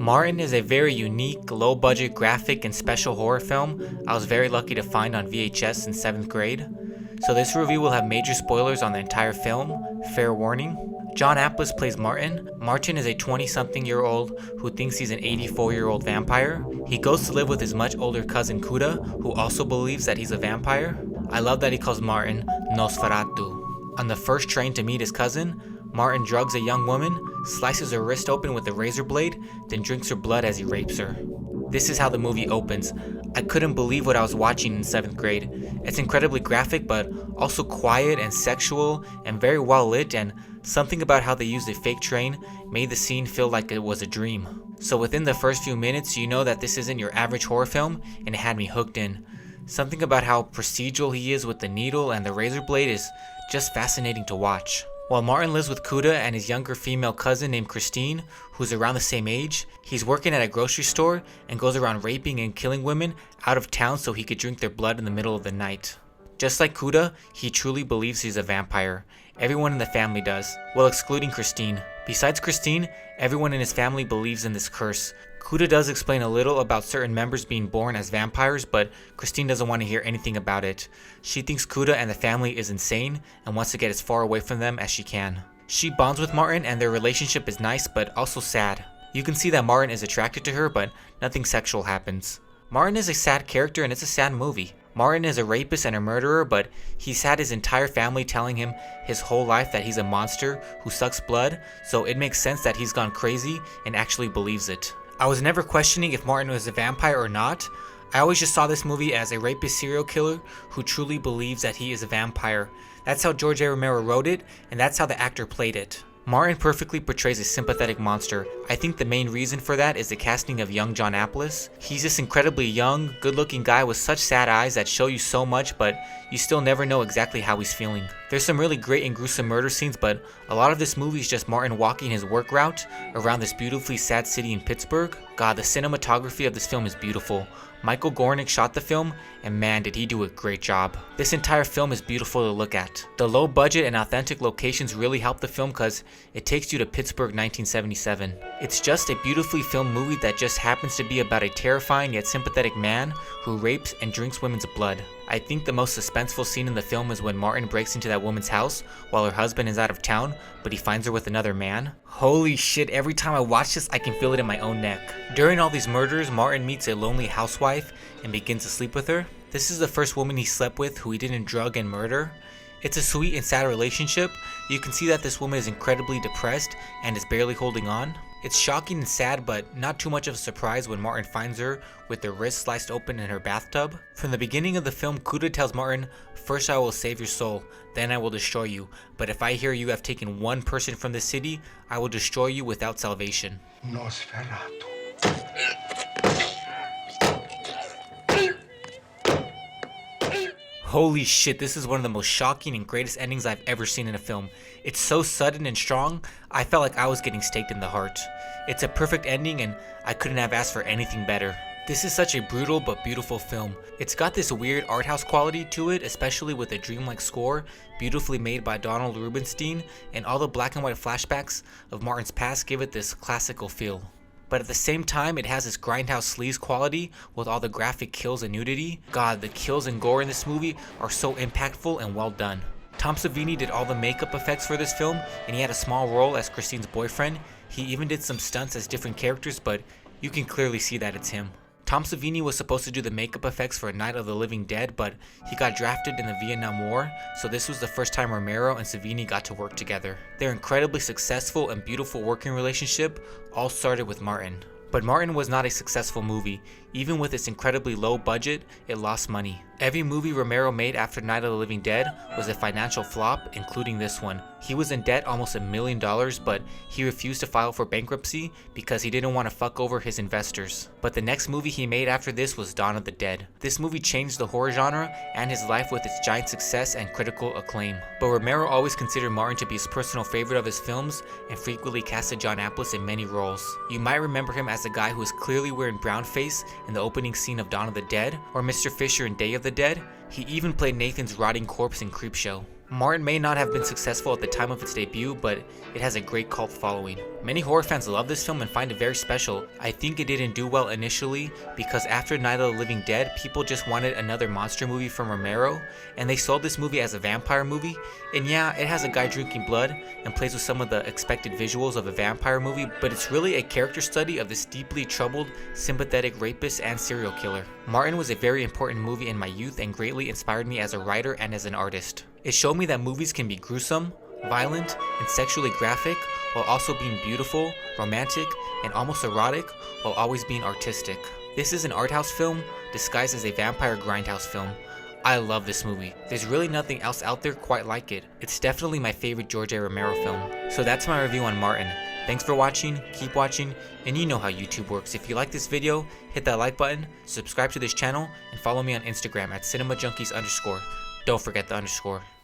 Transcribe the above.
Martin is a very unique, low-budget graphic and special horror film I was very lucky to find on VHS in 7th grade. So this review will have major spoilers on the entire film, fair warning. John Amplas plays Martin. Martin is a 20-something-year-old who thinks he's an 84-year-old vampire. He goes to live with his much older cousin Cuda, who also believes that he's a vampire. I love that he calls Martin Nosferatu. On the first train to meet his cousin, Martin drugs a young woman, slices her wrist open with a razor blade, then drinks her blood as he rapes her. This is how the movie opens. I couldn't believe what I was watching in 7th grade. It's incredibly graphic, but also quiet and sexual and very well lit, and something about how they used a fake train made the scene feel like it was a dream. So within the first few minutes, you know that this isn't your average horror film, and it had me hooked in. Something about how procedural he is with the needle and the razor blade is just fascinating to watch. While Martin lives with Cuda and his younger female cousin named Christine, who's around the same age, he's working at a grocery store and goes around raping and killing women out of town so he could drink their blood in the middle of the night. Just like Cuda, he truly believes he's a vampire. Everyone in the family does, well excluding Christine. Besides Christine, everyone in his family believes in this curse. Cuda does explain a little about certain members being born as vampires, but Christine doesn't want to hear anything about it. She thinks Cuda and the family is insane and wants to get as far away from them as she can. She bonds with Martin and their relationship is nice but also sad. You can see that Martin is attracted to her, but nothing sexual happens. Martin is a sad character and it's a sad movie. Martin is a rapist and a murderer, but he's had his entire family telling him his whole life that he's a monster who sucks blood, so it makes sense that he's gone crazy and actually believes it. I was never questioning if Martin was a vampire or not. I always just saw this movie as a rapist serial killer who truly believes that he is a vampire. That's how George A. Romero wrote it, and that's how the actor played it. Martin perfectly portrays a sympathetic monster. I think the main reason for that is the casting of young John Amplas. He's this incredibly young, good-looking guy with such sad eyes that show you so much, but you still never know exactly how he's feeling. There's some really great and gruesome murder scenes, but a lot of this movie is just Martin walking his work route around this beautifully sad city in Pittsburgh. God, the cinematography of this film is beautiful. Michael Gornick shot the film, and man did he do a great job. This entire film is beautiful to look at. The low budget and authentic locations really help the film because it takes you to Pittsburgh 1977. It's just a beautifully filmed movie that just happens to be about a terrifying yet sympathetic man who rapes and drinks women's blood. I think the most suspenseful scene in the film is when Martin breaks into that woman's house while her husband is out of town, but he finds her with another man. Holy shit, every time I watch this, I can feel it in my own neck. During all these murders, Martin meets a lonely housewife and begins to sleep with her. This is the first woman he slept with who he didn't drug and murder. It's a sweet and sad relationship. You can see that this woman is incredibly depressed and is barely holding on. It's shocking and sad, but not too much of a surprise when Martin finds her with her wrist sliced open in her bathtub. From the beginning of the film, Cuda tells Martin, "First I will save your soul, then I will destroy you. But if I hear you have taken one person from the city, I will destroy you without salvation." Nosferatu. Holy shit, this is one of the most shocking and greatest endings I've ever seen in a film. It's so sudden and strong, I felt like I was getting staked in the heart. It's a perfect ending and I couldn't have asked for anything better. This is such a brutal but beautiful film. It's got this weird art house quality to it, especially with a dreamlike score, beautifully made by Donald Rubinstein, and all the black and white flashbacks of Martin's past give it this classical feel. But at the same time, it has this grindhouse sleaze quality with all the graphic kills and nudity. God, the kills and gore in this movie are so impactful and well done. Tom Savini did all the makeup effects for this film, and he had a small role as Christine's boyfriend. He even did some stunts as different characters, but you can clearly see that it's him. Tom Savini was supposed to do the makeup effects for Night of the Living Dead, but he got drafted in the Vietnam War, so this was the first time Romero and Savini got to work together. Their incredibly successful and beautiful working relationship all started with Martin. But Martin was not a successful movie. Even with its incredibly low budget, it lost money. Every movie Romero made after Night of the Living Dead was a financial flop, including this one. He was in debt almost $1 million, but he refused to file for bankruptcy because he didn't want to fuck over his investors. But the next movie he made after this was Dawn of the Dead. This movie changed the horror genre and his life with its giant success and critical acclaim. But Romero always considered Martin to be his personal favorite of his films and frequently casted John Amplas in many roles. You might remember him as the guy who is clearly wearing brown face in the opening scene of Dawn of the Dead, or Mr. Fisher in Day of the Dead. He even played Nathan's rotting corpse in Creepshow. Martin may not have been successful at the time of its debut, but it has a great cult following. Many horror fans love this film and find it very special. I think it didn't do well initially because after Night of the Living Dead, people just wanted another monster movie from Romero, and they sold this movie as a vampire movie. And yeah, it has a guy drinking blood and plays with some of the expected visuals of a vampire movie, but it's really a character study of this deeply troubled, sympathetic rapist and serial killer. Martin was a very important movie in my youth and greatly inspired me as a writer and as an artist. It showed me that movies can be gruesome, violent, and sexually graphic while also being beautiful, romantic, and almost erotic while always being artistic. This is an art house film disguised as a vampire grindhouse film. I love this movie. There's really nothing else out there quite like it. It's definitely my favorite George A. Romero film. So that's my review on Martin. Thanks for watching, keep watching, and you know how YouTube works. If you like this video, hit that like button, subscribe to this channel, and follow me on Instagram at cinemajunkies_. Don't forget the underscore.